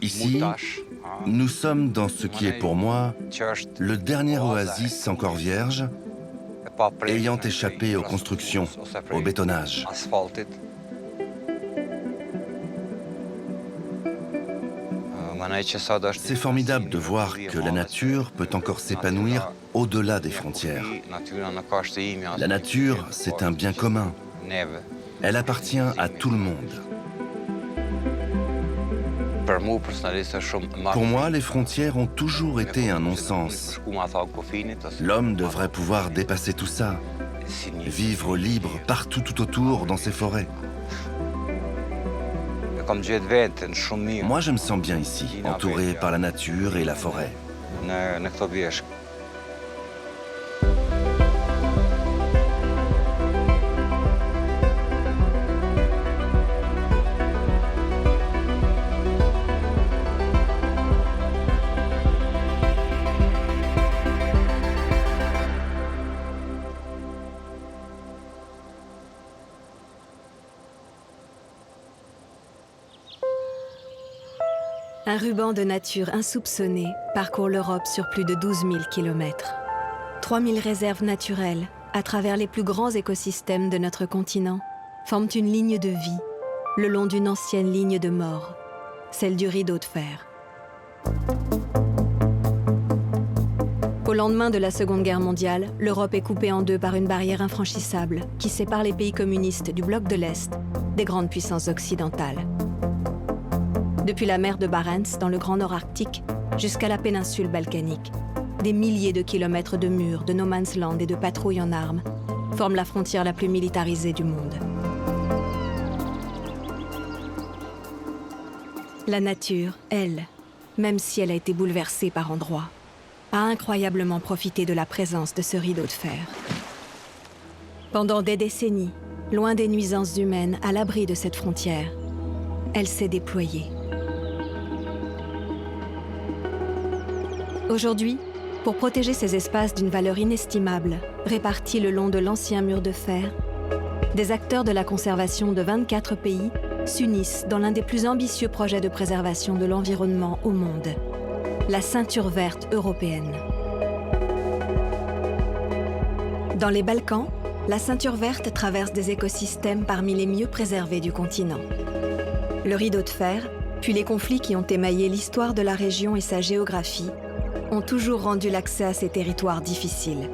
Ici, nous sommes dans ce qui est pour moi le dernier oasis encore vierge, ayant échappé aux constructions, au bétonnage. C'est formidable de voir que la nature peut encore s'épanouir au-delà des frontières. La nature, c'est un bien commun. Elle appartient à tout le monde. Pour moi, les frontières ont toujours été un non-sens. L'homme devrait pouvoir dépasser tout ça, vivre libre partout tout autour dans ses forêts. Moi, je me sens bien ici, entouré par la nature et la forêt. Un ruban de nature insoupçonné parcourt l'Europe sur plus de 12 000 km. 3 000 réserves naturelles, à travers les plus grands écosystèmes de notre continent, forment une ligne de vie, le long d'une ancienne ligne de mort, celle du rideau de fer. Au lendemain de la Seconde Guerre mondiale, l'Europe est coupée en deux par une barrière infranchissable qui sépare les pays communistes du bloc de l'Est des grandes puissances occidentales. Depuis la mer de Barents, dans le Grand Nord Arctique, jusqu'à la péninsule balkanique, des milliers de kilomètres de murs, de no man's land et de patrouilles en armes forment la frontière la plus militarisée du monde. La nature, elle, même si elle a été bouleversée par endroits, a incroyablement profité de la présence de ce rideau de fer. Pendant des décennies, loin des nuisances humaines, à l'abri de cette frontière, elle s'est déployée. Aujourd'hui, pour protéger ces espaces d'une valeur inestimable, répartis le long de l'ancien mur de fer, des acteurs de la conservation de 24 pays s'unissent dans l'un des plus ambitieux projets de préservation de l'environnement au monde, la ceinture verte européenne. Dans les Balkans, la ceinture verte traverse des écosystèmes parmi les mieux préservés du continent. Le rideau de fer, puis les conflits qui ont émaillé l'histoire de la région et sa géographie, ont toujours rendu l'accès à ces territoires difficiles.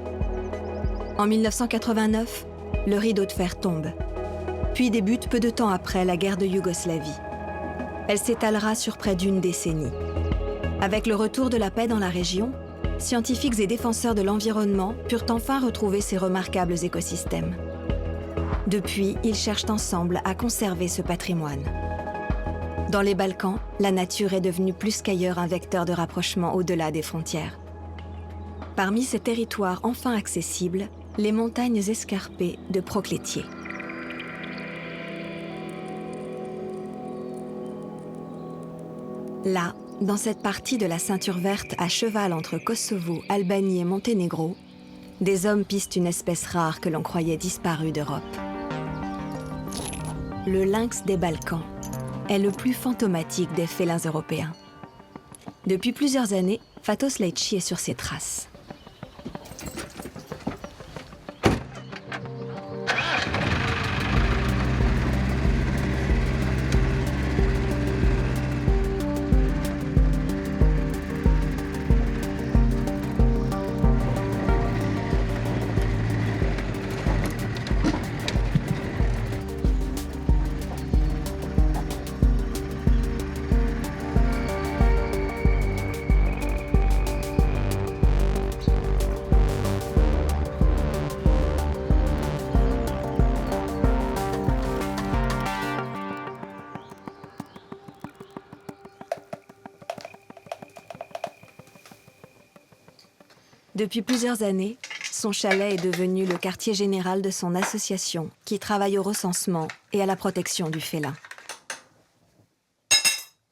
En 1989, le rideau de fer tombe, puis débute peu de temps après la guerre de Yougoslavie. Elle s'étalera sur près d'une décennie. Avec le retour de la paix dans la région, scientifiques et défenseurs de l'environnement purent enfin retrouver ces remarquables écosystèmes. Depuis, ils cherchent ensemble à conserver ce patrimoine. Dans les Balkans, la nature est devenue plus qu'ailleurs un vecteur de rapprochement au-delà des frontières. Parmi ces territoires enfin accessibles, les montagnes escarpées de Proklettier. Là, dans cette partie de la ceinture verte à cheval entre Kosovo, Albanie et Monténégro, des hommes pistent une espèce rare que l'on croyait disparue d'Europe. Le lynx des Balkans est le plus fantomatique des félins européens. Depuis plusieurs années, Fatos Leitchi est sur ses traces. Depuis plusieurs années, son chalet est devenu le quartier général de son association qui travaille au recensement et à la protection du félin.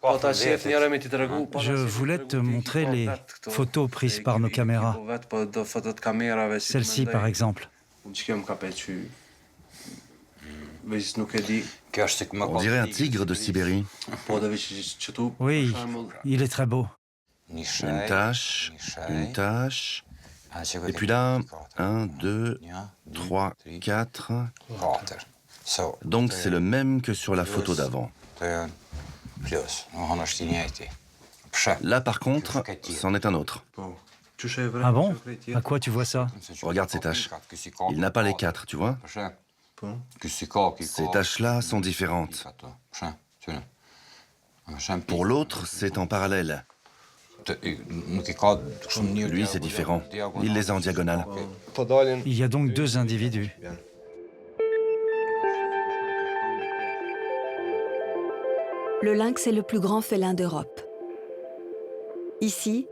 Je voulais te montrer les photos prises par nos caméras. Celle-ci, par exemple. On dirait un tigre de Sibérie. Oui, il est très beau. Une tache, et puis là, 1, 2, 3, 4. Donc c'est le même que sur la photo d'avant. Là par contre, c'en est un autre. Ah bon? À quoi tu vois ça? Regarde ces taches. Il n'a pas les 4, tu vois? Ces taches-là sont différentes. Pour l'autre, c'est en parallèle. Lui, c'est différent. Il les a en diagonale. Il y a donc 2 individus. Le lynx est le plus grand félin d'Europe. Ici,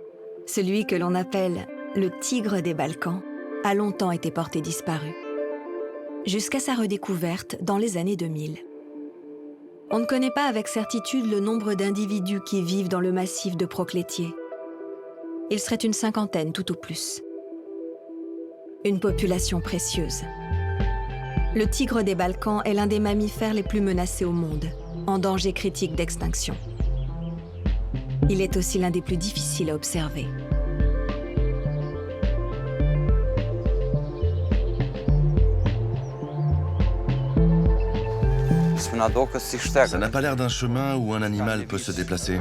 celui que l'on appelle le tigre des Balkans a longtemps été porté disparu, jusqu'à sa redécouverte dans les années 2000. On ne connaît pas avec certitude le nombre d'individus qui vivent dans le massif de Proklettier. Il serait une 50aine tout au plus. Une population précieuse. Le tigre des Balkans est l'un des mammifères les plus menacés au monde, en danger critique d'extinction. Il est aussi l'un des plus difficiles à observer. Ça n'a pas l'air d'un chemin où un animal peut se déplacer.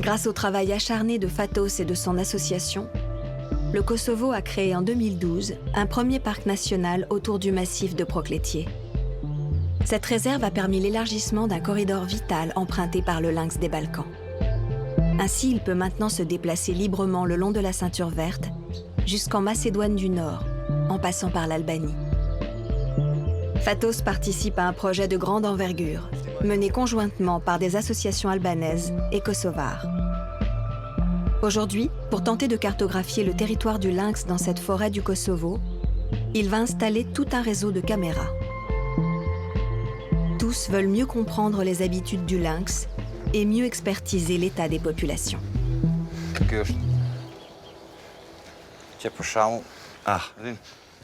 Grâce au travail acharné de Fatos et de son association, le Kosovo a créé en 2012 un premier parc national autour du massif de Proklettier. Cette réserve a permis l'élargissement d'un corridor vital emprunté par le lynx des Balkans. Ainsi, il peut maintenant se déplacer librement le long de la ceinture verte jusqu'en Macédoine du Nord, en passant par l'Albanie. Fatos participe à un projet de grande envergure, mené conjointement par des associations albanaises et kosovares. Aujourd'hui, pour tenter de cartographier le territoire du lynx dans cette forêt du Kosovo, il va installer tout un réseau de caméras. Tous veulent mieux comprendre les habitudes du lynx et mieux expertiser l'état des populations. Ah,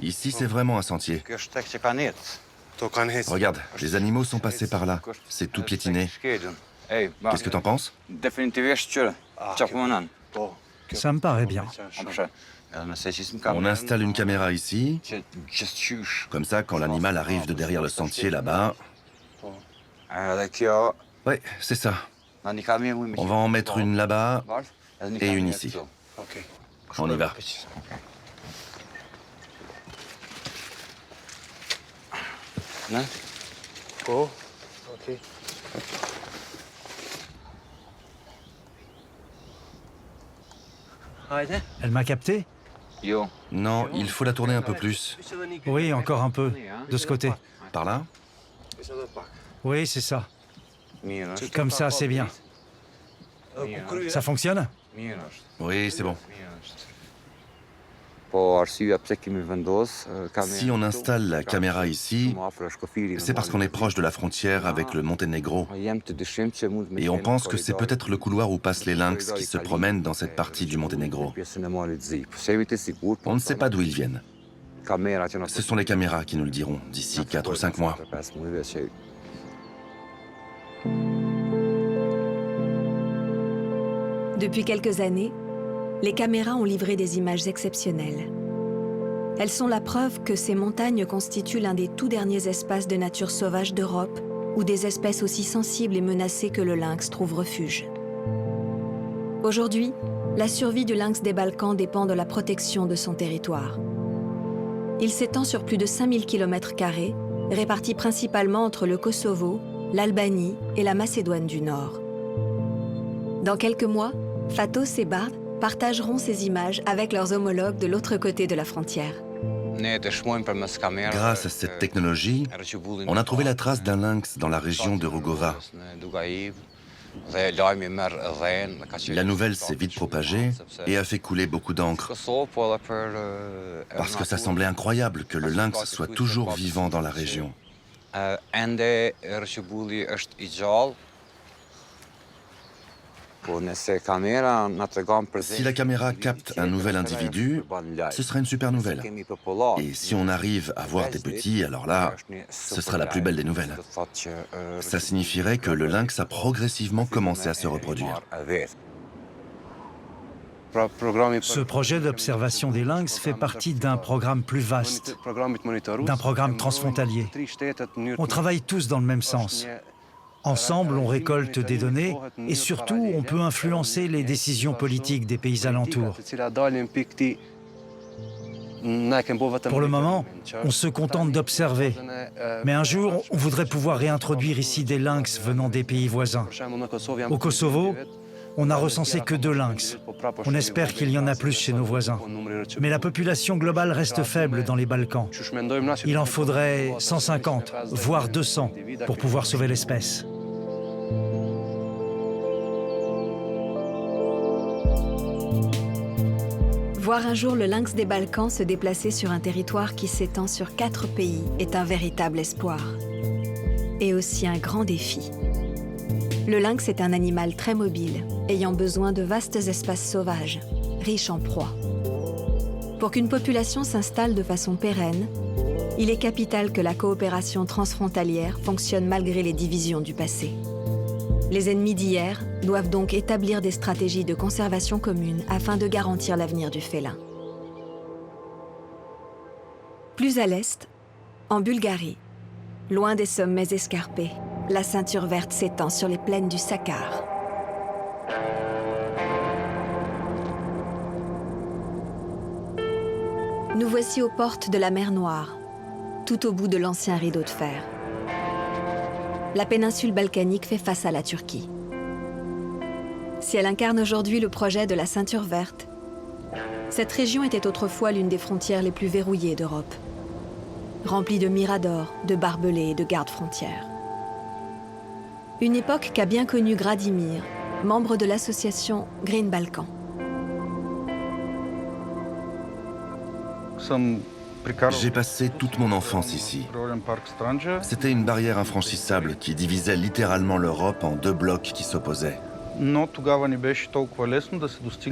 ici c'est vraiment un sentier. Regarde, les animaux sont passés par là. C'est tout piétiné. Qu'est-ce que t'en penses? Ça me paraît bien. On installe une caméra ici. Comme ça, quand l'animal arrive de derrière le sentier là-bas... Ouais, c'est ça. On va en mettre une là-bas et une ici. On y va. Elle m'a capté? Non, il faut la tourner un peu plus. Oui, encore un peu. De ce côté. Par là? Oui, c'est ça. Comme ça, c'est bien. Ça fonctionne? Oui, c'est bon. Si on installe la caméra ici, c'est parce qu'on est proche de la frontière avec le Monténégro. Et on pense que c'est peut-être le couloir où passent les lynx qui se promènent dans cette partie du Monténégro. On ne sait pas d'où ils viennent. Ce sont les caméras qui nous le diront d'ici 4 ou 5 mois. Depuis quelques années, les caméras ont livré des images exceptionnelles. Elles sont la preuve que ces montagnes constituent l'un des tout derniers espaces de nature sauvage d'Europe où des espèces aussi sensibles et menacées que le lynx trouvent refuge. Aujourd'hui, la survie du lynx des Balkans dépend de la protection de son territoire. Il s'étend sur plus de 5000 km², répartis principalement entre le Kosovo, l'Albanie et la Macédoine du Nord. Dans quelques mois, Fatos et Bard partageront ces images avec leurs homologues de l'autre côté de la frontière. Grâce à cette technologie, on a trouvé la trace d'un lynx dans la région de Rugova. La nouvelle s'est vite propagée et a fait couler beaucoup d'encre. Parce que ça semblait incroyable que le lynx soit toujours vivant dans la région. Si la caméra capte un nouvel individu, ce sera une super nouvelle. Et si on arrive à voir des petits, alors là, ce sera la plus belle des nouvelles. Ça signifierait que le lynx a progressivement commencé à se reproduire. Ce projet d'observation des lynx fait partie d'un programme plus vaste, d'un programme transfrontalier. On travaille tous dans le même sens. Ensemble, on récolte des données et surtout, on peut influencer les décisions politiques des pays alentours. Pour le moment, on se contente d'observer. Mais un jour, on voudrait pouvoir réintroduire ici des lynx venant des pays voisins. Au Kosovo, on n'a recensé que 2 lynx. On espère qu'il y en a plus chez nos voisins. Mais la population globale reste faible dans les Balkans. Il en faudrait 150, voire 200, pour pouvoir sauver l'espèce. Voir un jour le lynx des Balkans se déplacer sur un territoire qui s'étend sur 4 pays est un véritable espoir. Et aussi un grand défi. Le lynx est un animal très mobile, ayant besoin de vastes espaces sauvages, riches en proies. Pour qu'une population s'installe de façon pérenne, il est capital que la coopération transfrontalière fonctionne malgré les divisions du passé. Les ennemis d'hier doivent donc établir des stratégies de conservation communes afin de garantir l'avenir du félin. Plus à l'est, en Bulgarie, loin des sommets escarpés, la ceinture verte s'étend sur les plaines du Sakar. Nous voici aux portes de la mer Noire, tout au bout de l'ancien rideau de fer. La péninsule balkanique fait face à la Turquie. Si elle incarne aujourd'hui le projet de la ceinture verte, cette région était autrefois l'une des frontières les plus verrouillées d'Europe, remplie de miradors, de barbelés et de gardes-frontières. Une époque qu'a bien connue Gradimir, membre de l'association Green Balkan. J'ai passé toute mon enfance ici. C'était une barrière infranchissable qui divisait littéralement l'Europe en 2 blocs qui s'opposaient.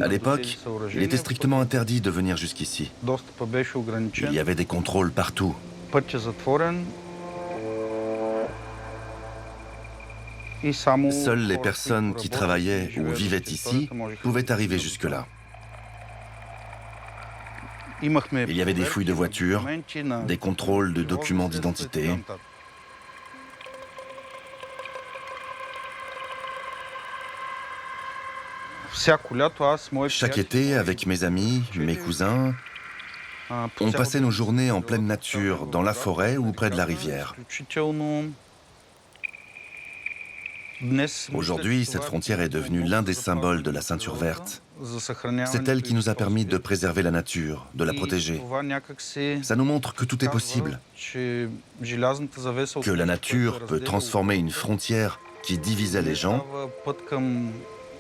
À l'époque, il était strictement interdit de venir jusqu'ici. Il y avait des contrôles partout. Seules les personnes qui travaillaient ou vivaient ici pouvaient arriver jusque-là. Il y avait des fouilles de voitures, des contrôles de documents d'identité. Chaque été, avec mes amis, mes cousins, on passait nos journées en pleine nature, dans la forêt ou près de la rivière. Aujourd'hui, cette frontière est devenue l'un des symboles de la ceinture verte. C'est elle qui nous a permis de préserver la nature, de la protéger. Ça nous montre que tout est possible, que la nature peut transformer une frontière qui divisait les gens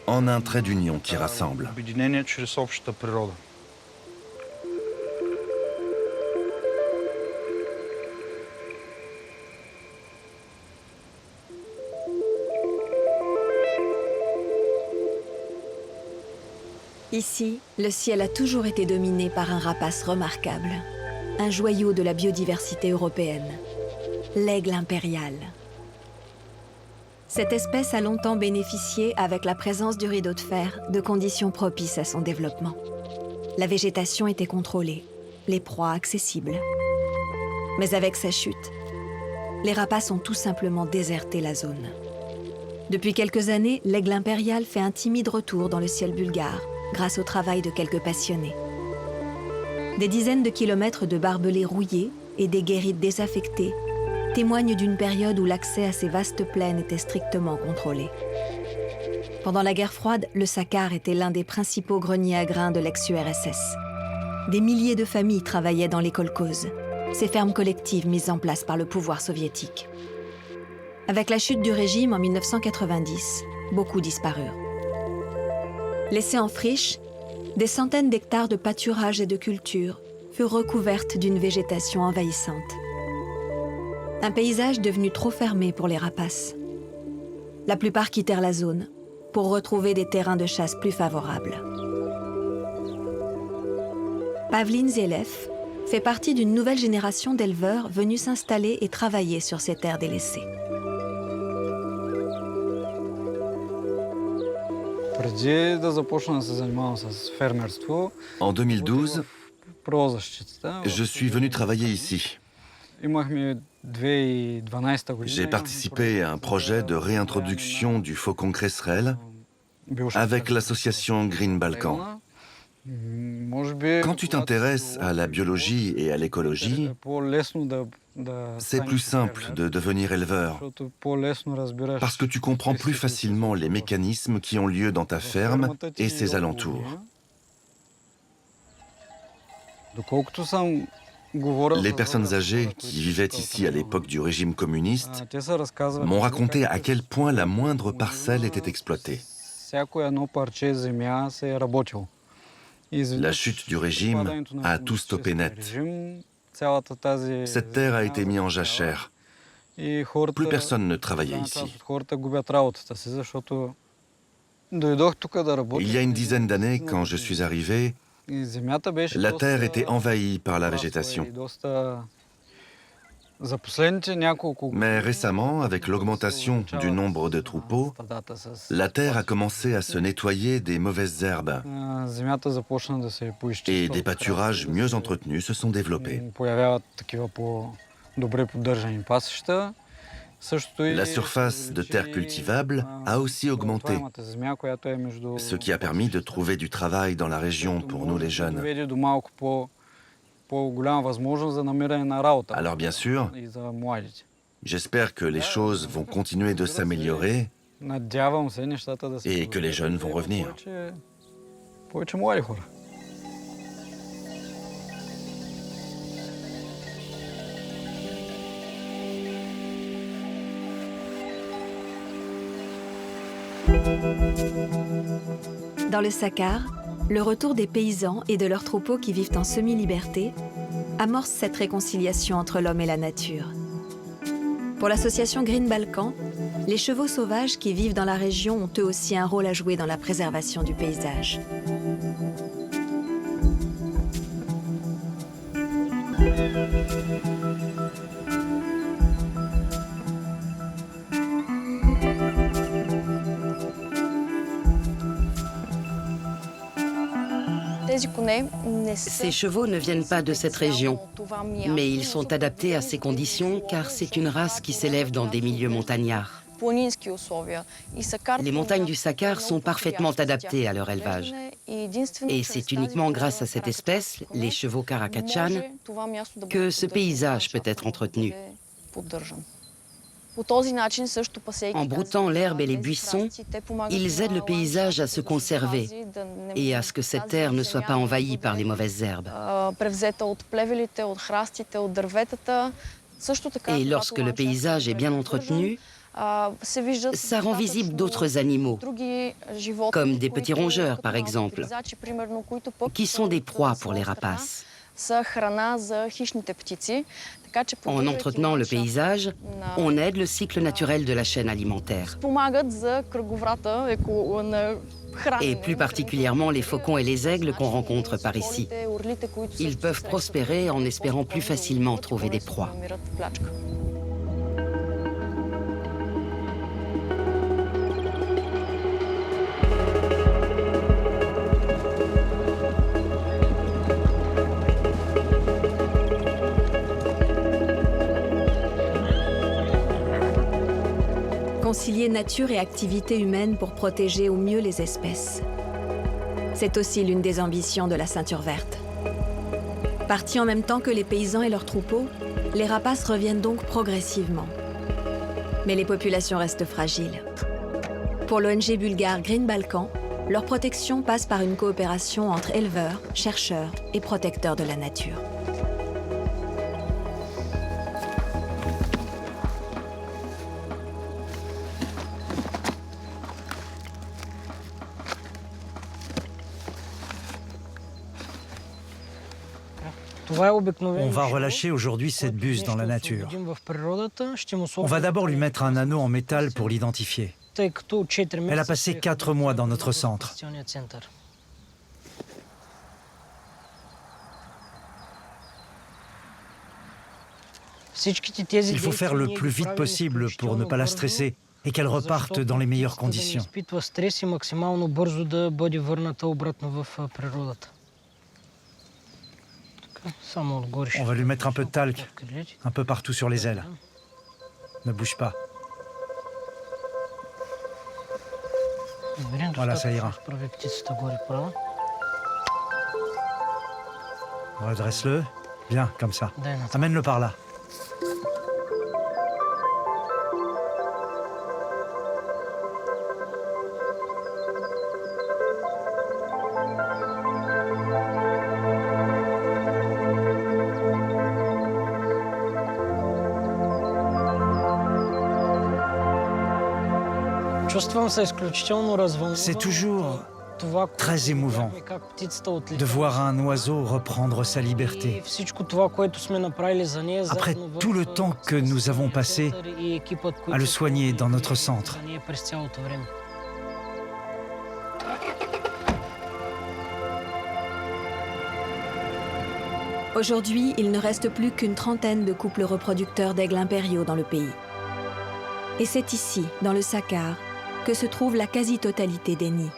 en un trait d'union qui rassemble. Ici, le ciel a toujours été dominé par un rapace remarquable, un joyau de la biodiversité européenne, l'aigle impérial. Cette espèce a longtemps bénéficié, avec la présence du rideau de fer, de conditions propices à son développement. La végétation était contrôlée, les proies accessibles. Mais avec sa chute, les rapaces ont tout simplement déserté la zone. Depuis quelques années, l'aigle impérial fait un timide retour dans le ciel bulgare, grâce au travail de quelques passionnés. Des dizaines de kilomètres de barbelés rouillés et des guérites désaffectées témoignent d'une période où l'accès à ces vastes plaines était strictement contrôlé. Pendant la guerre froide, le Sakar était l'un des principaux greniers à grains de l'ex-URSS. Des milliers de familles travaillaient dans les kolkhozes, ces fermes collectives mises en place par le pouvoir soviétique. Avec la chute du régime en 1990, beaucoup disparurent. Laissées en friche, des centaines d'hectares de pâturages et de cultures furent recouvertes d'une végétation envahissante. Un paysage devenu trop fermé pour les rapaces. La plupart quittèrent la zone, pour retrouver des terrains de chasse plus favorables. Pavlin Zelev fait partie d'une nouvelle génération d'éleveurs venus s'installer et travailler sur ces terres délaissées. En 2012, je suis venu travailler ici. J'ai participé à un projet de réintroduction du faucon cresserelle avec l'association Green Balkan. Quand tu t'intéresses à la biologie et à l'écologie, c'est plus simple de devenir éleveur parce que tu comprends plus facilement les mécanismes qui ont lieu dans ta ferme et ses alentours. Les personnes âgées qui vivaient ici à l'époque du régime communiste m'ont raconté à quel point la moindre parcelle était exploitée. La chute du régime a tout stoppé net. Cette terre a été mise en jachère. Plus personne ne travaillait ici. Il y a une dizaine d'années, quand je suis arrivé, la terre était envahie par la végétation. Mais récemment, avec l'augmentation du nombre de troupeaux, la terre a commencé à se nettoyer des mauvaises herbes et des pâturages mieux entretenus se sont développés. La surface de terre cultivable a aussi augmenté, ce qui a permis de trouver du travail dans la région pour nous les jeunes. Alors bien sûr, j'espère que les choses vont continuer de s'améliorer et que les jeunes vont revenir. Dans le Sakar, le retour des paysans et de leurs troupeaux qui vivent en semi-liberté amorce cette réconciliation entre l'homme et la nature. Pour l'association Green Balkan, les chevaux sauvages qui vivent dans la région ont eux aussi un rôle à jouer dans la préservation du paysage. Ces chevaux ne viennent pas de cette région, mais ils sont adaptés à ces conditions car c'est une race qui s'élève dans des milieux montagnards. Les montagnes du Sakar sont parfaitement adaptées à leur élevage. Et c'est uniquement grâce à cette espèce, les chevaux Karakachan, que ce paysage peut être entretenu. En broutant l'herbe et les buissons, ils aident le paysage à se conserver et à ce que cette terre ne soit pas envahie par les mauvaises herbes. Et lorsque le paysage est bien entretenu, ça rend visible d'autres animaux, comme des petits rongeurs par exemple, qui sont des proies pour les rapaces. En entretenant le paysage, on aide le cycle naturel de la chaîne alimentaire. Et plus particulièrement les faucons et les aigles qu'on rencontre par ici. Ils peuvent prospérer en espérant plus facilement trouver des proies. Concilier nature et activité humaine pour protéger au mieux les espèces. C'est aussi l'une des ambitions de la ceinture verte. Partis en même temps que les paysans et leurs troupeaux, les rapaces reviennent donc progressivement. Mais les populations restent fragiles. Pour l'ONG bulgare Green Balkan, leur protection passe par une coopération entre éleveurs, chercheurs et protecteurs de la nature. On va relâcher aujourd'hui cette buse dans la nature. On va d'abord lui mettre un anneau en métal pour l'identifier. Elle a passé 4 mois dans notre centre. Il faut faire le plus vite possible pour ne pas la stresser et qu'elle reparte dans les meilleures conditions. On va lui mettre un peu de talc, un peu partout sur les ailes. Ne bouge pas. Voilà, ça ira. Redresse-le. Bien, comme ça. Amène-le par là. C'est toujours très émouvant de voir un oiseau reprendre sa liberté. Après tout le temps que nous avons passé à le soigner dans notre centre. Aujourd'hui, il ne reste plus qu'une trentaine de couples reproducteurs d'aigles impériaux dans le pays. Et c'est ici, dans le Sakar, que se trouve la quasi-totalité des nids.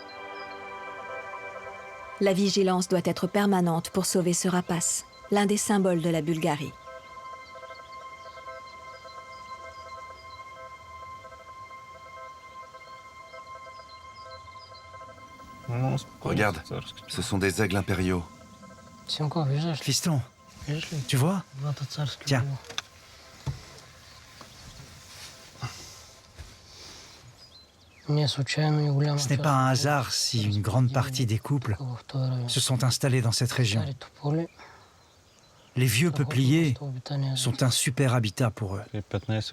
La vigilance doit être permanente pour sauver ce rapace, l'un des symboles de la Bulgarie. Regarde, ce sont des aigles impériaux. Fiston, tu vois? Tiens. Ce n'est pas un hasard si une grande partie des couples se sont installés dans cette région. Les vieux peupliers sont un super habitat pour eux.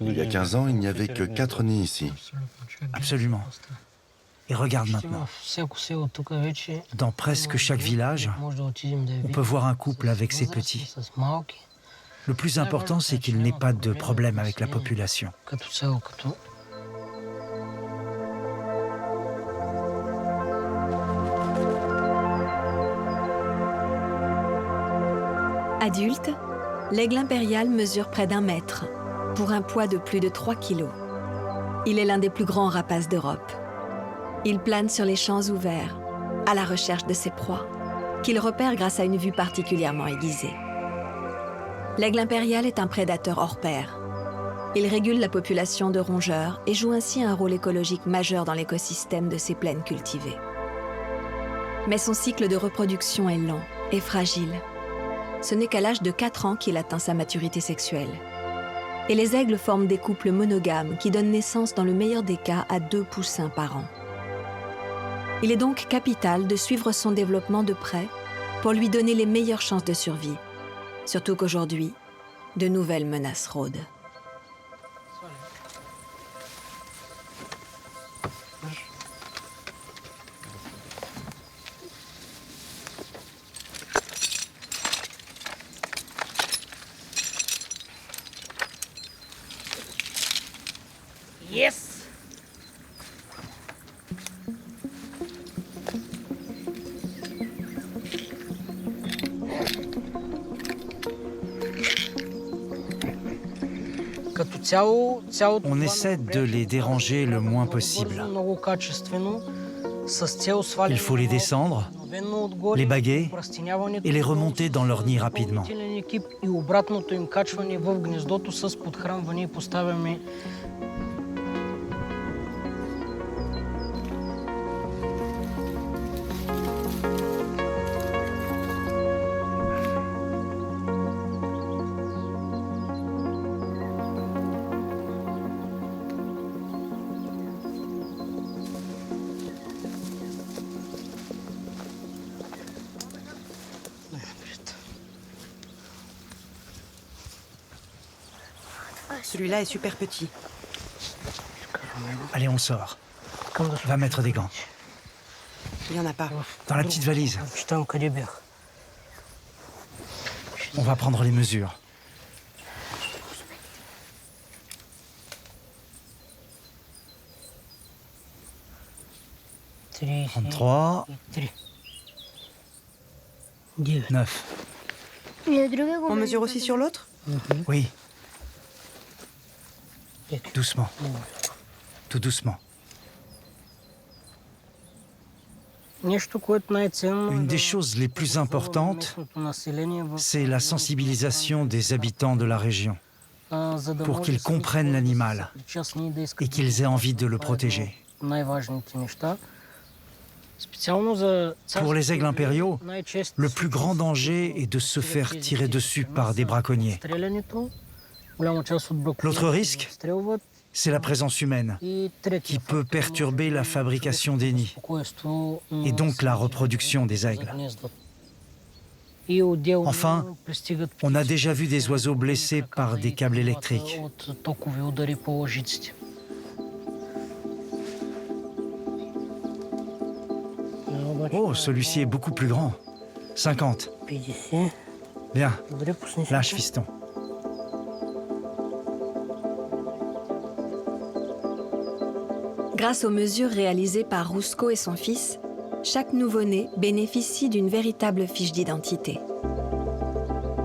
Il y a 15 ans, il n'y avait que 4 nids ici. Absolument. Et regarde maintenant. Dans presque chaque village, on peut voir un couple avec ses petits. Le plus important, c'est qu'il n'ait pas de problème avec la population. Adulte, l'aigle impérial mesure près d'1 mètre, pour un poids de plus de 3 kilos. Il est l'un des plus grands rapaces d'Europe. Il plane sur les champs ouverts, à la recherche de ses proies, qu'il repère grâce à une vue particulièrement aiguisée. L'aigle impérial est un prédateur hors pair. Il régule la population de rongeurs et joue ainsi un rôle écologique majeur dans l'écosystème de ces plaines cultivées. Mais son cycle de reproduction est lent et fragile. Ce n'est qu'à l'âge de 4 ans qu'il atteint sa maturité sexuelle. Et les aigles forment des couples monogames qui donnent naissance dans le meilleur des cas à 2 poussins par an. Il est donc capital de suivre son développement de près pour lui donner les meilleures chances de survie. Surtout qu'aujourd'hui, de nouvelles menaces rôdent. Yes! On essaie de les déranger le moins possible. Il faut les descendre, les baguer et les remonter dans leur nid rapidement. Celui-là est super petit. Allez, on sort. Va mettre des gants. Il n'y en a pas. Dans la petite valise. On va prendre les mesures. 33, 9. On mesure aussi sur l'autre? Oui. Doucement. Tout doucement. Une des choses les plus importantes, c'est la sensibilisation des habitants de la région, pour qu'ils comprennent l'animal et qu'ils aient envie de le protéger. Pour les aigles impériaux, le plus grand danger est de se faire tirer dessus par des braconniers. L'autre risque, c'est la présence humaine, qui peut perturber la fabrication des nids, et donc la reproduction des aigles. Enfin, on a déjà vu des oiseaux blessés par des câbles électriques. Oh, celui-ci est beaucoup plus grand. 50. Bien. Lâche, fiston. Grâce aux mesures réalisées par Rusco et son fils, chaque nouveau-né bénéficie d'une véritable fiche d'identité.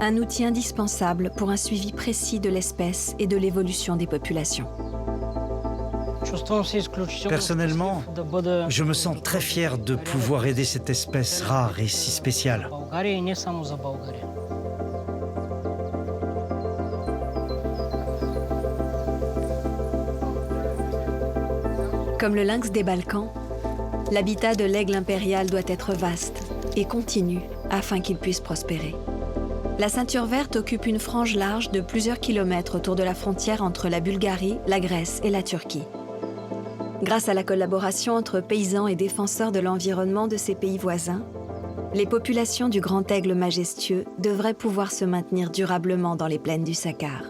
Un outil indispensable pour un suivi précis de l'espèce et de l'évolution des populations. Personnellement, je me sens très fier de pouvoir aider cette espèce rare et si spéciale. Comme le lynx des Balkans, l'habitat de l'aigle impérial doit être vaste et continu afin qu'il puisse prospérer. La ceinture verte occupe une frange large de plusieurs kilomètres autour de la frontière entre la Bulgarie, la Grèce et la Turquie. Grâce à la collaboration entre paysans et défenseurs de l'environnement de ces pays voisins, les populations du grand aigle majestueux devraient pouvoir se maintenir durablement dans les plaines du Sakhar.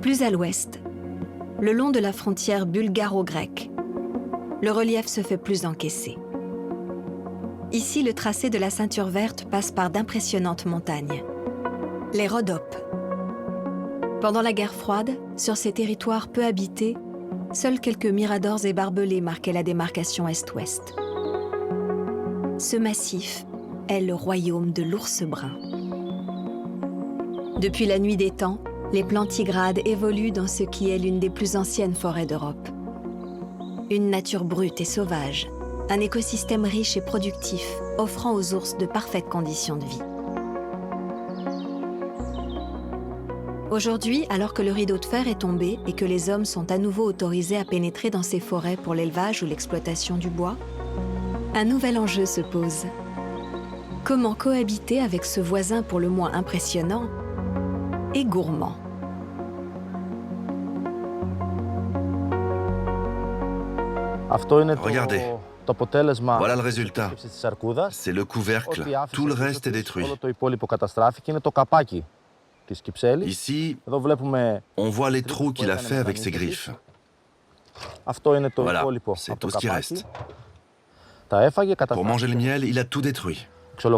Plus à l'ouest, le long de la frontière bulgaro-grecque, le relief se fait plus encaissé. Ici, le tracé de la ceinture verte passe par d'impressionnantes montagnes. Les Rhodopes. Pendant la guerre froide, sur ces territoires peu habités, seuls quelques miradors et barbelés marquaient la démarcation est-ouest. Ce massif est le royaume de l'ours brun. Depuis la nuit des temps, les plantigrades évoluent dans ce qui est l'une des plus anciennes forêts d'Europe. Une nature brute et sauvage, un écosystème riche et productif, offrant aux ours de parfaites conditions de vie. Aujourd'hui, alors que le rideau de fer est tombé et que les hommes sont à nouveau autorisés à pénétrer dans ces forêts pour l'élevage ou l'exploitation du bois, un nouvel enjeu se pose. Comment cohabiter avec ce voisin pour le moins impressionnant et gourmand? Regardez, voilà le résultat. C'est le couvercle, tout le reste est détruit. Ici, on voit les trous qu'il a fait avec ses griffes. Voilà, c'est tout ce qui reste. Pour manger le miel, il a tout détruit. Ce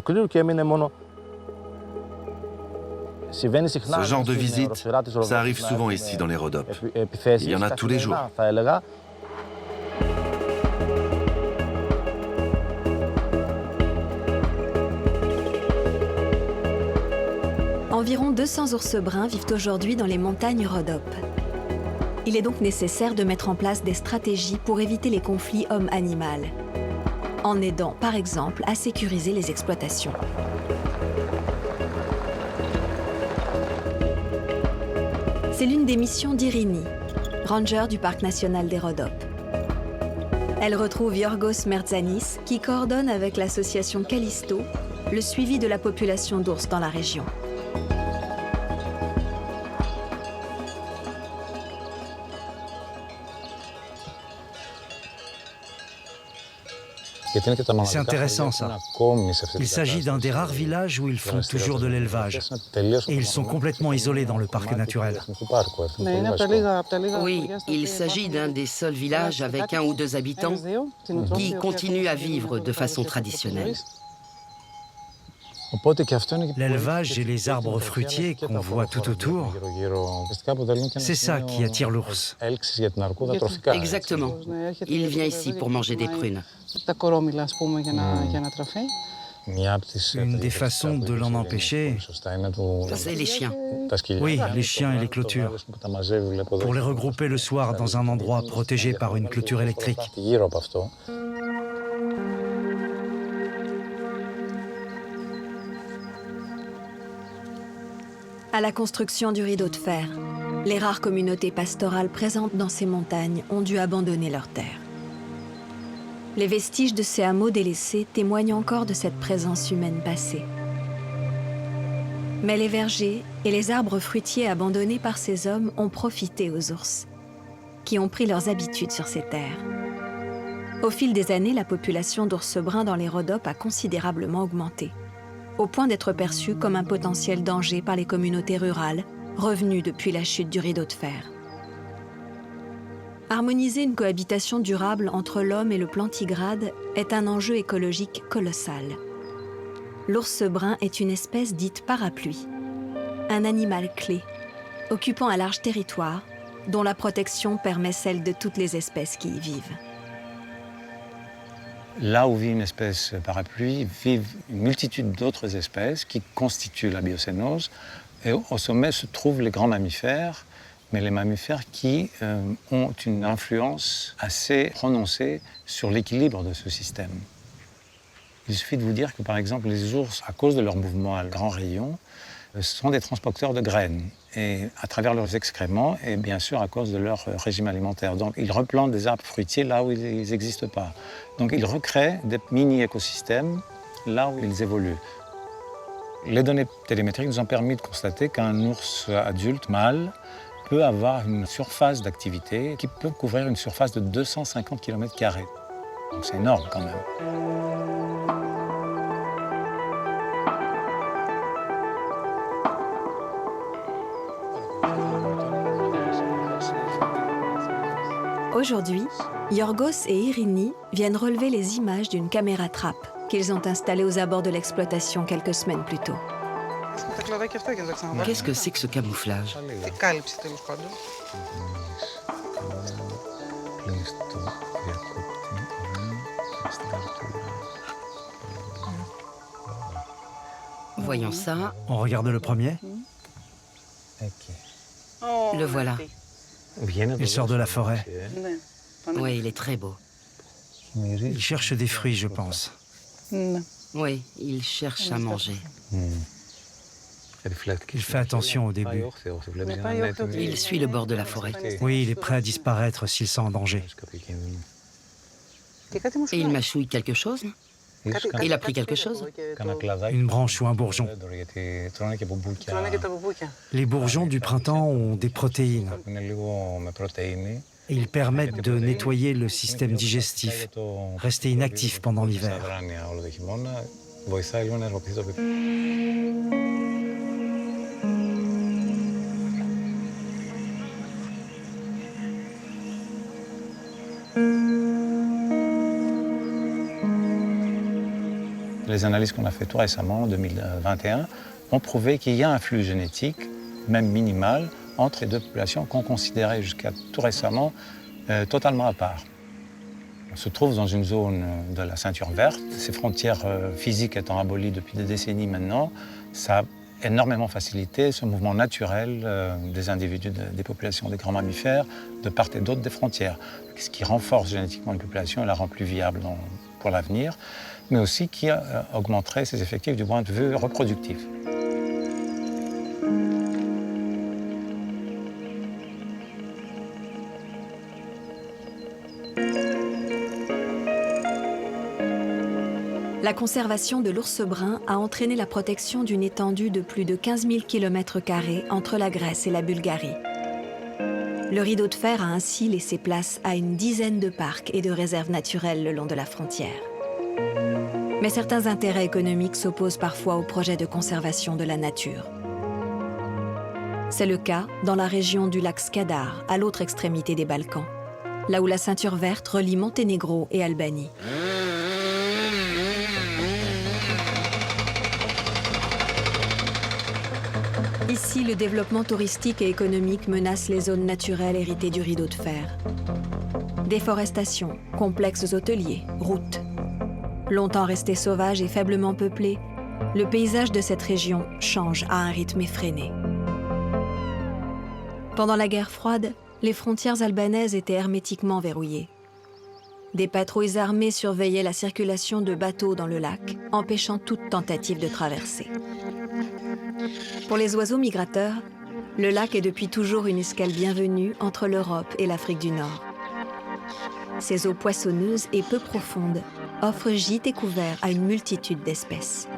genre de visite, ça arrive souvent ici dans les Rhodopes. Il y en a tous les jours. Environ 200 ours bruns vivent aujourd'hui dans les montagnes Rhodopes. Il est donc nécessaire de mettre en place des stratégies pour éviter les conflits homme-animal, en aidant par exemple à sécuriser les exploitations. C'est l'une des missions d'Irini, ranger du parc national des Rhodopes. Elle retrouve Yorgos Mertzanis, qui coordonne avec l'association Callisto le suivi de la population d'ours dans la région. C'est intéressant ça. Il s'agit d'un des rares villages où ils font toujours de l'élevage. Et ils sont complètement isolés dans le parc naturel. Oui, il s'agit d'un des seuls villages avec 1 ou 2 habitants qui continuent à vivre de façon traditionnelle. L'élevage et les arbres fruitiers qu'on voit tout autour, c'est ça qui attire l'ours. Exactement. Il vient ici pour manger des prunes. Une des façons de l'en empêcher, C'est les chiens. oui, les chiens et les clôtures, pour les regrouper le soir dans un endroit protégé par une clôture électrique. À la construction du rideau de fer, les rares communautés pastorales présentes dans ces montagnes ont dû abandonner leurs terres. Les vestiges de ces hameaux délaissés témoignent encore de cette présence humaine passée. Mais les vergers et les arbres fruitiers abandonnés par ces hommes ont profité aux ours, qui ont pris leurs habitudes sur ces terres. Au fil des années, la population d'ours bruns dans les Rhodopes a considérablement augmenté, au point d'être perçue comme un potentiel danger par les communautés rurales, revenues depuis la chute du rideau de fer. Harmoniser une cohabitation durable entre l'homme et le plantigrade est un enjeu écologique colossal. L'ours brun est une espèce dite parapluie, un animal clé, occupant un large territoire, dont la protection permet celle de toutes les espèces qui y vivent. Là où vit une espèce parapluie, vivent une multitude d'autres espèces qui constituent la biocénose. Et au sommet se trouvent les grands mammifères, mais les mammifères qui ont une influence assez prononcée sur l'équilibre de ce système. Il suffit de vous dire que, par exemple, les ours, à cause de leur mouvement à grand rayon, sont des transporteurs de graines, et à travers leurs excréments, et bien sûr à cause de leur régime alimentaire. Donc ils replantent des arbres fruitiers là où ils n'existent pas. Donc ils recréent des mini-écosystèmes là où ils évoluent. Les données télémétriques nous ont permis de constater qu'un ours adulte mâle peut avoir une surface d'activité qui peut couvrir une surface de 250 km². Donc c'est énorme quand même. Aujourd'hui, Yorgos et Irini viennent relever les images d'une caméra trappe qu'ils ont installée aux abords de l'exploitation quelques semaines plus tôt. Qu'est-ce que c'est que ce camouflage? Voyons ça. On regarde le premier. Le voilà. Il sort de la forêt. Oui, il est très beau. Il cherche des fruits, je pense. Oui, il cherche à manger. Il fait attention au début. Il suit le bord de la forêt. Oui, il est prêt à disparaître s'il sent en danger. Et il mâchouille quelque chose? Il a pris quelque chose? Une branche ou un bourgeon. Les bourgeons du printemps ont des protéines. Et ils permettent de nettoyer le système digestif, rester inactif pendant l'hiver. Les analyses qu'on a fait tout récemment, en 2021, ont prouvé qu'il y a un flux génétique, même minimal, entre les deux populations qu'on considérait jusqu'à tout récemment totalement à part. On se trouve dans une zone de la ceinture verte. Ces frontières physiques étant abolies depuis des décennies maintenant, ça a énormément facilité ce mouvement naturel des individus des populations des grands mammifères de part et d'autre des frontières, ce qui renforce génétiquement une population et la rend plus viable pour l'avenir, mais aussi qui augmenterait ses effectifs du point de vue reproductif. La conservation de l'ours brun a entraîné la protection d'une étendue de plus de 15 000 km² entre la Grèce et la Bulgarie. Le rideau de fer a ainsi laissé place à une dizaine de parcs et de réserves naturelles le long de la frontière. Mais certains intérêts économiques s'opposent parfois au projet de conservation de la nature. C'est le cas dans la région du lac Skadar, à l'autre extrémité des Balkans, là où la ceinture verte relie Monténégro et Albanie. Ici, le développement touristique et économique menace les zones naturelles héritées du rideau de fer. Déforestation, complexes hôteliers, routes. Longtemps resté sauvage et faiblement peuplé, le paysage de cette région change à un rythme effréné. Pendant la guerre froide, les frontières albanaises étaient hermétiquement verrouillées. Des patrouilles armées surveillaient la circulation de bateaux dans le lac, empêchant toute tentative de traversée. Pour les oiseaux migrateurs, le lac est depuis toujours une escale bienvenue entre l'Europe et l'Afrique du Nord. Ses eaux poissonneuses et peu profondes offrent gîtes et couverts à une multitude d'espèces.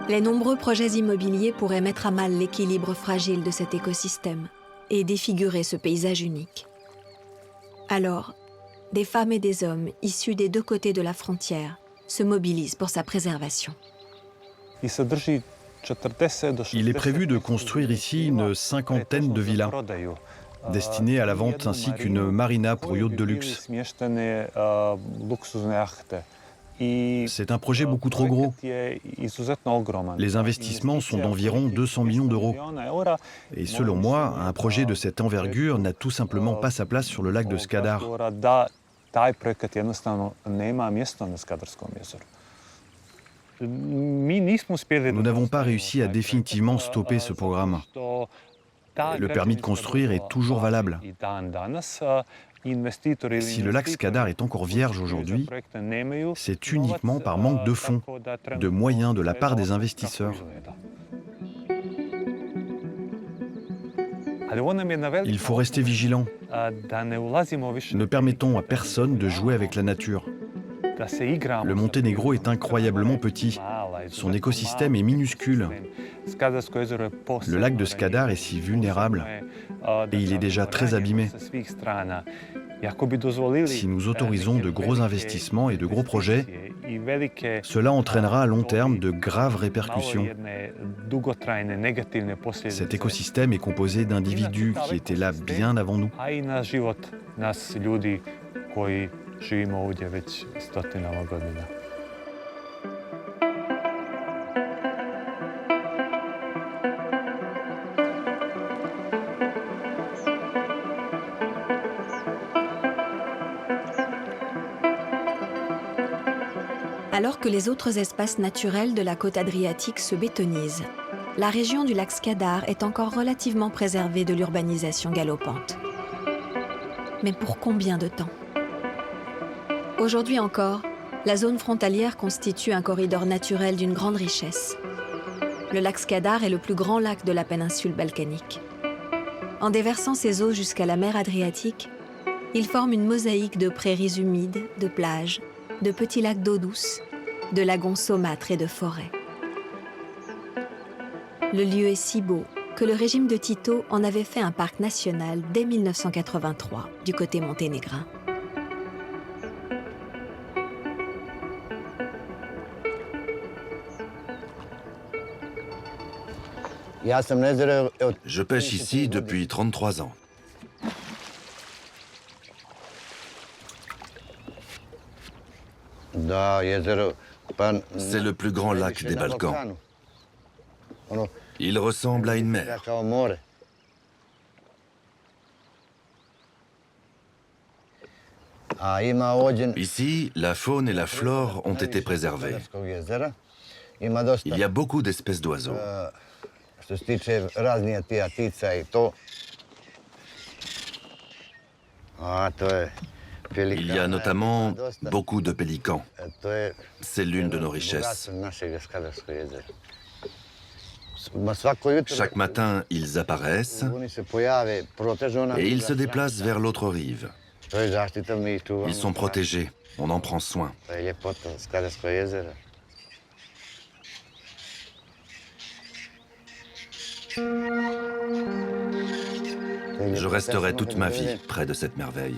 Les nombreux projets immobiliers pourraient mettre à mal l'équilibre fragile de cet écosystème et défigurer ce paysage unique. Alors, des femmes et des hommes issus des deux côtés de la frontière se mobilisent pour sa préservation. Il est prévu de construire ici une cinquantaine de villas destinées à la vente ainsi qu'une marina pour yachts de luxe. C'est un projet beaucoup trop gros. Les investissements sont d'environ 200 millions d'euros. Et selon moi, un projet de cette envergure n'a tout simplement pas sa place sur le lac de Skadar. Nous n'avons pas réussi à définitivement stopper ce programme. Le permis de construire est toujours valable. Si le lac Skadar est encore vierge aujourd'hui, c'est uniquement par manque de fonds, de moyens de la part des investisseurs. Il faut rester vigilant. Ne permettons à personne de jouer avec la nature. Le Monténégro est incroyablement petit. Son écosystème est minuscule. Le lac de Skadar est si vulnérable et il est déjà très abîmé. Si nous autorisons de gros investissements et de gros projets, cela entraînera à long terme de graves répercussions. Cet écosystème est composé d'individus qui étaient là bien avant nous. Alors que les autres espaces naturels de la côte adriatique se bétonisent, la région du lac Skadar est encore relativement préservée de l'urbanisation galopante. Mais pour combien de temps ? Aujourd'hui encore, la zone frontalière constitue un corridor naturel d'une grande richesse. Le lac Skadar est le plus grand lac de la péninsule balkanique. En déversant ses eaux jusqu'à la mer Adriatique, il forme une mosaïque de prairies humides, de plages, de petits lacs d'eau douce, de lagons saumâtres et de forêts. Le lieu est si beau que le régime de Tito en avait fait un parc national dès 1983 du côté monténégrin. Je pêche ici depuis 33 ans. C'est le plus grand lac des Balkans. Il ressemble à une mer. Ici, la faune et la flore ont été préservées. Il y a beaucoup d'espèces d'oiseaux. Il y a notamment beaucoup de pélicans. C'est l'une de nos richesses. Chaque matin, ils apparaissent et ils se déplacent vers l'autre rive. Ils sont protégés, on en prend soin. Je resterai toute ma vie près de cette merveille.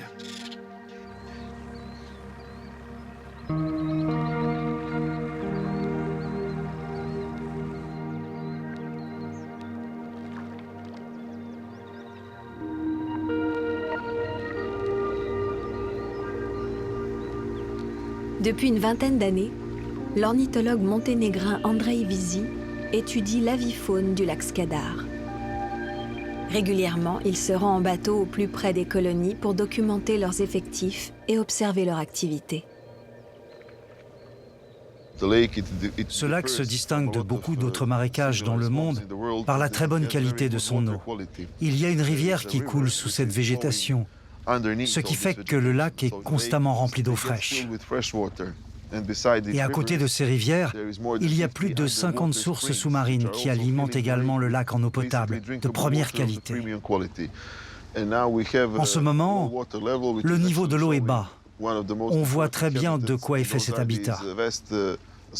Depuis une vingtaine d'années, l'ornithologue monténégrin Andrei Visi étudie l'avifaune du lac Skadar. Régulièrement, il se rend en bateau au plus près des colonies pour documenter leurs effectifs et observer leur activité. Ce lac se distingue de beaucoup d'autres marécages dans le monde par la très bonne qualité de son eau. Il y a une rivière qui coule sous cette végétation, ce qui fait que le lac est constamment rempli d'eau fraîche. Et à côté de ces rivières, il y a plus de 50 sources sous-marines qui alimentent également le lac en eau potable, de première qualité. En ce moment, le niveau de l'eau est bas. On voit très bien de quoi est fait cet habitat.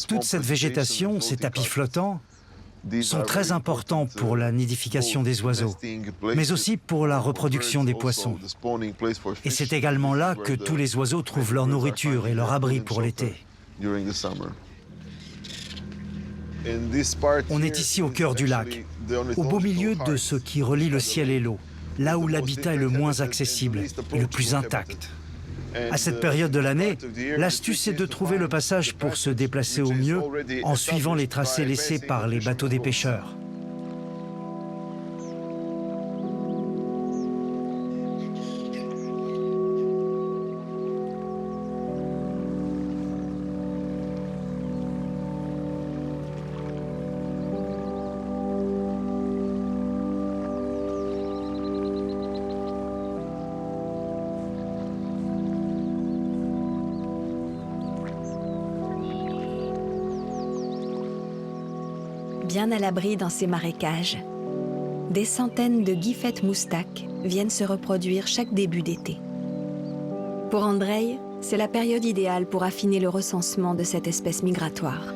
Toute cette végétation, ces tapis flottants, sont très importants pour la nidification des oiseaux, mais aussi pour la reproduction des poissons. Et c'est également là que tous les oiseaux trouvent leur nourriture et leur abri pour l'été. On est ici au cœur du lac, au beau milieu de ce qui relie le ciel et l'eau, là où l'habitat est le moins accessible et le plus intact. À cette période de l'année, l'astuce est de trouver le passage pour se déplacer au mieux en suivant les tracés laissés par les bateaux des pêcheurs. Bien à l'abri dans ces marécages, des centaines de guifettes moustaques viennent se reproduire chaque début d'été. Pour Andrei, c'est la période idéale pour affiner le recensement de cette espèce migratoire.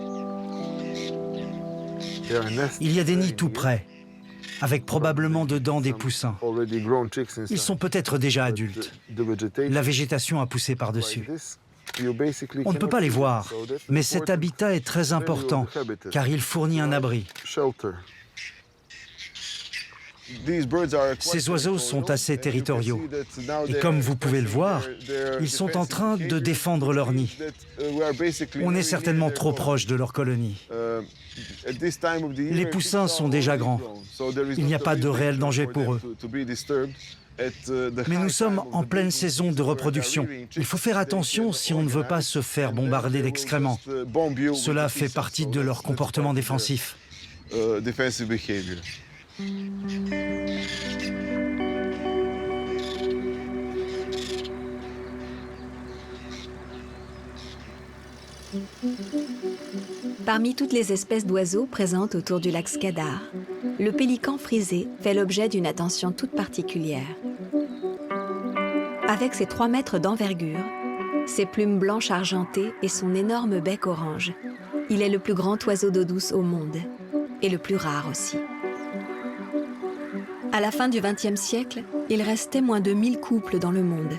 Il y a des nids tout près, avec probablement dedans des poussins. Ils sont peut-être déjà adultes. La végétation a poussé par-dessus. On ne peut pas les voir, mais cet habitat est très important, car il fournit un abri. Ces oiseaux sont assez territoriaux, et comme vous pouvez le voir, ils sont en train de défendre leur nid. On est certainement trop proche de leur colonie. Les poussins sont déjà grands. Il n'y a pas de réel danger pour eux. Mais nous sommes en pleine saison de reproduction. Il faut faire attention si on ne veut pas se faire bombarder d'excréments. Cela fait partie de leur comportement défensif. Parmi toutes les espèces d'oiseaux présentes autour du lac Skadar, le pélican frisé fait l'objet d'une attention toute particulière. Avec ses 3 mètres d'envergure, ses plumes blanches argentées et son énorme bec orange, il est le plus grand oiseau d'eau douce au monde, et le plus rare aussi. À la fin du XXe siècle, il restait moins de 1000 couples dans le monde.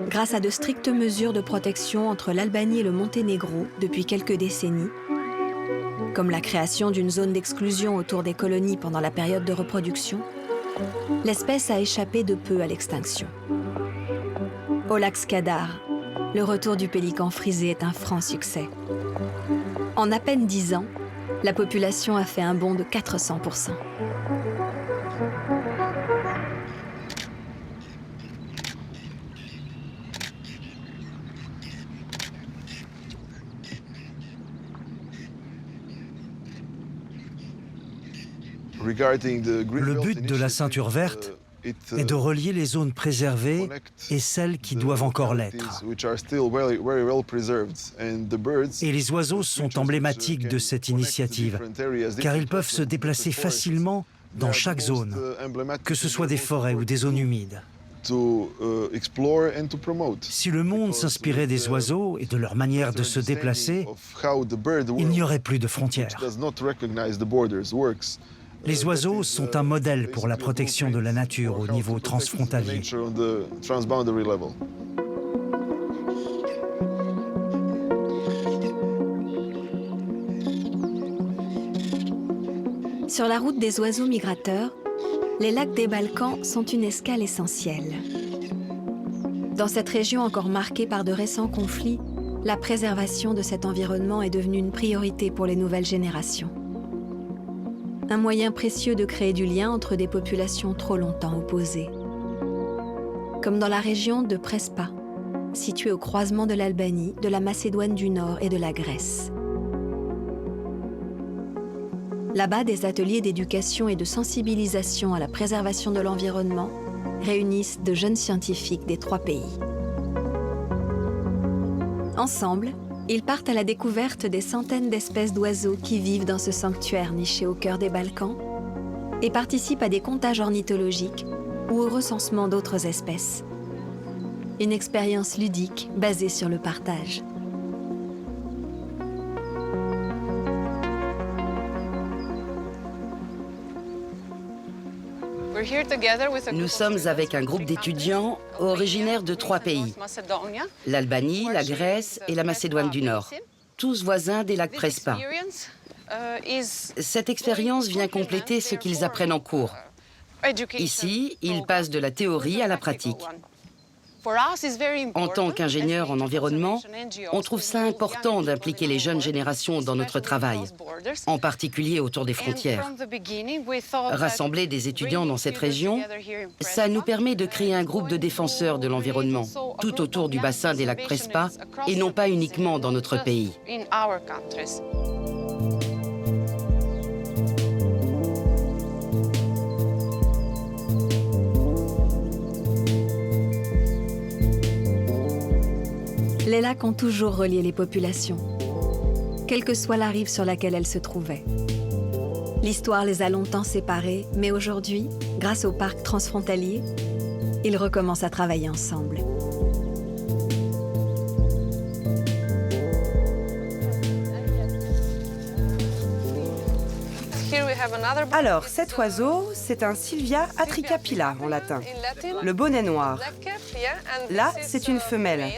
Grâce à de strictes mesures de protection entre l'Albanie et le Monténégro depuis quelques décennies, comme la création d'une zone d'exclusion autour des colonies pendant la période de reproduction, l'espèce a échappé de peu à l'extinction. Au lac Skadar, le retour du pélican frisé est un franc succès. En à peine 10 ans, la population a fait un bond de 400%. Le but de la ceinture verte est de relier les zones préservées et celles qui doivent encore l'être. Et les oiseaux sont emblématiques de cette initiative, car ils peuvent se déplacer facilement dans chaque zone, que ce soit des forêts ou des zones humides. Si le monde s'inspirait des oiseaux et de leur manière de se déplacer, il n'y aurait plus de frontières. Les oiseaux sont un modèle pour la protection de la nature au niveau transfrontalier. Sur la route des oiseaux migrateurs, les lacs des Balkans sont une escale essentielle. Dans cette région encore marquée par de récents conflits, la préservation de cet environnement est devenue une priorité pour les nouvelles générations. Un moyen précieux de créer du lien entre des populations trop longtemps opposées. Comme dans la région de Prespa, située au croisement de l'Albanie, de la Macédoine du Nord et de la Grèce. Là-bas, des ateliers d'éducation et de sensibilisation à la préservation de l'environnement réunissent de jeunes scientifiques des 3 pays. Ensemble, ils partent à la découverte des centaines d'espèces d'oiseaux qui vivent dans ce sanctuaire niché au cœur des Balkans et participent à des comptages ornithologiques ou au recensement d'autres espèces. Une expérience ludique basée sur le partage. Nous sommes avec un groupe d'étudiants originaires de 3 pays, l'Albanie, la Grèce et la Macédoine du Nord, tous voisins des lacs Prespa. Cette expérience vient compléter ce qu'ils apprennent en cours. Ici, ils passent de la théorie à la pratique. En tant qu'ingénieur en environnement, on trouve ça important d'impliquer les jeunes générations dans notre travail, en particulier autour des frontières. Rassembler des étudiants dans cette région, ça nous permet de créer un groupe de défenseurs de l'environnement, tout autour du bassin des lacs Prespa, et non pas uniquement dans notre pays. Les lacs ont toujours relié les populations, quelle que soit la rive sur laquelle elles se trouvaient. L'histoire les a longtemps séparés, mais aujourd'hui, grâce au parc transfrontalier, ils recommencent à travailler ensemble. Alors, cet oiseau, c'est un Sylvia atricapilla en latin, le bonnet noir. Là, c'est une femelle.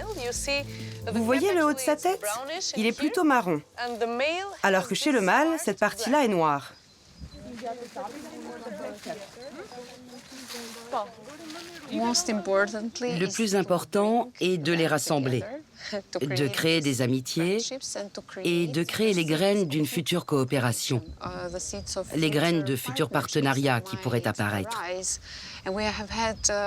Vous voyez le haut de sa tête? Il est plutôt marron. Alors que chez le mâle, cette partie-là est noire. Le plus important est de les rassembler, de créer des amitiés et de créer les graines d'une future coopération, les graines de futurs partenariats qui pourraient apparaître.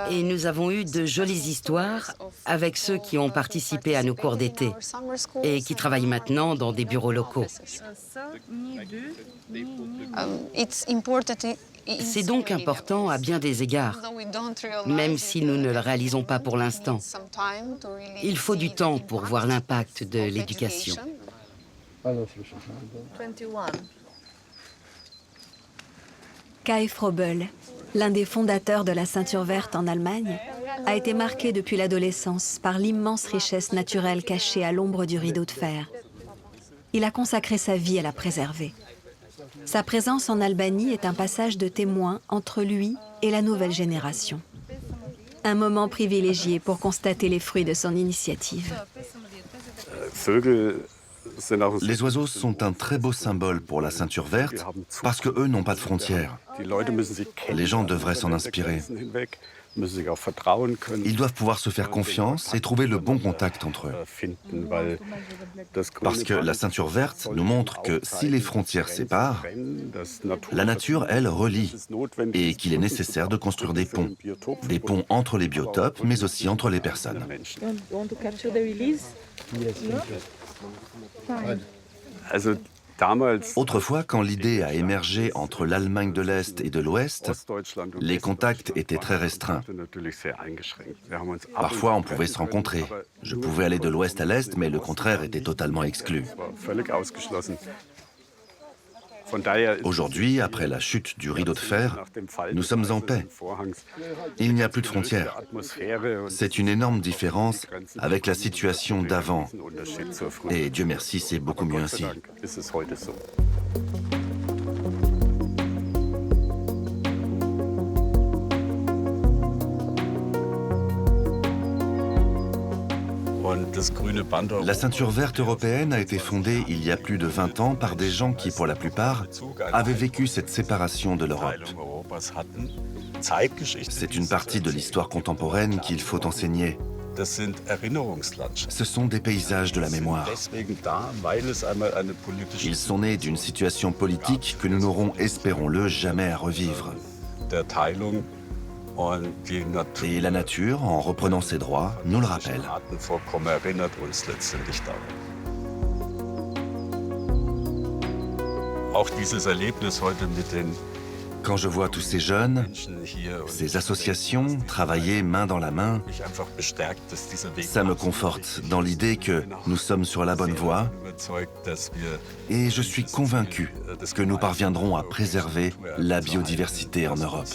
Et nous avons eu de jolies histoires avec ceux qui ont participé à nos cours d'été et qui travaillent maintenant dans des bureaux locaux. C'est donc important à bien des égards, même si nous ne le réalisons pas pour l'instant. Il faut du temps pour voir l'impact de l'éducation. Kai Frobel, l'un des fondateurs de la Ceinture verte en Allemagne, a été marqué depuis l'adolescence par l'immense richesse naturelle cachée à l'ombre du rideau de fer. Il a consacré sa vie à la préserver. Sa présence en Albanie est un passage de témoin entre lui et la nouvelle génération. Un moment privilégié pour constater les fruits de son initiative. Les oiseaux sont un très beau symbole pour la Ceinture verte parce qu'eux n'ont pas de frontières. Les gens devraient s'en inspirer. Ils doivent pouvoir se faire confiance et trouver le bon contact entre eux. Parce que la Ceinture verte nous montre que si les frontières séparent, la nature, elle, relie, et qu'il est nécessaire de construire des ponts entre les biotopes, mais aussi entre les personnes. Autrefois, quand l'idée a émergé entre l'Allemagne de l'Est et de l'Ouest, les contacts étaient très restreints. Parfois, on pouvait se rencontrer. Je pouvais aller de l'Ouest à l'Est, mais le contraire était totalement exclu. Aujourd'hui, après la chute du rideau de fer, nous sommes en paix. Il n'y a plus de frontières. C'est une énorme différence avec la situation d'avant. Et Dieu merci, c'est beaucoup mieux ainsi. La Ceinture verte européenne a été fondée il y a plus de 20 ans par des gens qui, pour la plupart, avaient vécu cette séparation de l'Europe. C'est une partie de l'histoire contemporaine qu'il faut enseigner. Ce sont des paysages de la mémoire. Ils sont nés d'une situation politique que nous n'aurons, espérons-le, jamais à revivre. Et la nature, en reprenant ses droits, nous le rappelle. Quand je vois tous ces jeunes, ces associations travailler main dans la main, ça me conforte dans l'idée que nous sommes sur la bonne voie et je suis convaincu que nous parviendrons à préserver la biodiversité en Europe.